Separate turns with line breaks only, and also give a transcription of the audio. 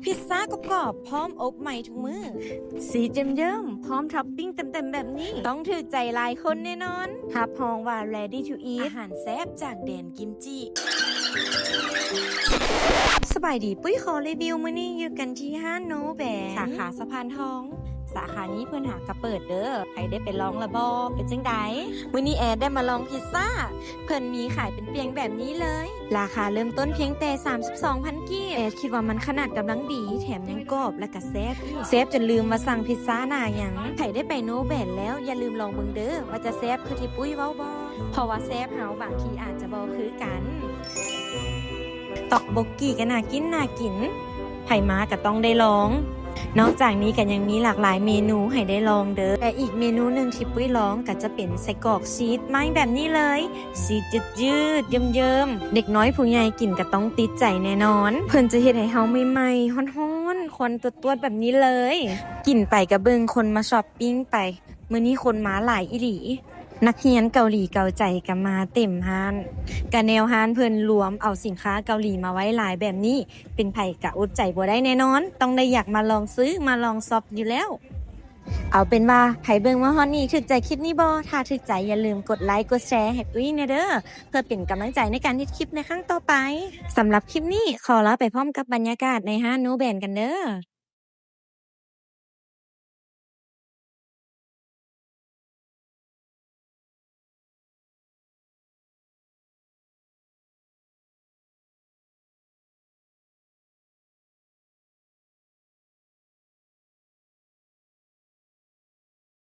พิซซ่ากรอบๆพร้อมอบใหม่ทุกมื้อสีเยิ้มๆพร้อมท็อปปิ้งเต็มๆแบบนี้ต้องถูกใจหลายคนแน่นอนรับรองว่า ready to eat อาหารแซ่บจากแดนกิมจิสบายดีปุ้ยขอรีวิวมื้อนี้อยู่กันที่ห้างโนแบนสาขาสะพานทองสาขานี้เพื่อนหากระเปิดเด้อใครได้ไปลองละบอเป็นจังไดมื้อนี้แอดได้มาลองพิซซ่าเพิ่นมีขายเป็นเปียงแบบนี้เลยราคาเริ่มต้นเพียงแต่ 32,000 กีบแอดคิดว่ามันขนาดกำลังดีแถมยังกรอบและก็แซ่บเซฟจนลืมมาสั่งพิซซ่าหน้าหยังใครได้ไปโนแบนแล้วอย่าลืมลองเบิ่งเด้อว่าจะแซ่บคือที่ปุ้ยเว้าบ่เพราะว่าแซ่บเฮาบางทีอาจจะบ่คือกันตอกบกกี้ก็น่ากินไผมาก็ต้องได้ลองนอกจากนี้ก็ยังมีหลากหลายเมนูให้ได้ลองเด้อแต่อีกเมนูหนึ่งที่ปุ้ยลองก็จะเป็นไส้กรอกชีสไม้แบบนี้เลยชีสยืดๆเยิ้มๆเด็กน้อยผู้ใหญ่กินก็ต้องติดใจแน่นอนเพิ่นจะเฮ็ดให้เฮาใหม่ๆฮ้อนๆควันตัวๆแบบนี้เลยกินไปก็เบิ่งคนมาช้อปปิ้งไปมื้อนี้คนมาหลายอีหลีนักเรียนเกาหลีเกาใจก็มาเต็มห้านกะแนวห้านเพิ่นรวมเอาสินค้าเกาหลีมาไว้หลายแบบนี้เป็นไผกะอดใจบ่ได้แน่นอนต้องได้อยากมาลองซื้อมาลองช็อปอยู่แล้วเอาเป็นว่าไผเบิ่งว่าฮอนนี่ถึกใจคลิปนี้บ่ถ้าถึกใจอย่าลืมกดไลค์กดแชร์ให้ปุ้ยแน่เด้อเพื่อเป็นกำลังใจในการเฮ็ดคลิปในครั้งต่อไปสำหรับคลิปนี้ขอลาไปพร้อมกับบรรยากาศในห้างโนแบนกันเด้อ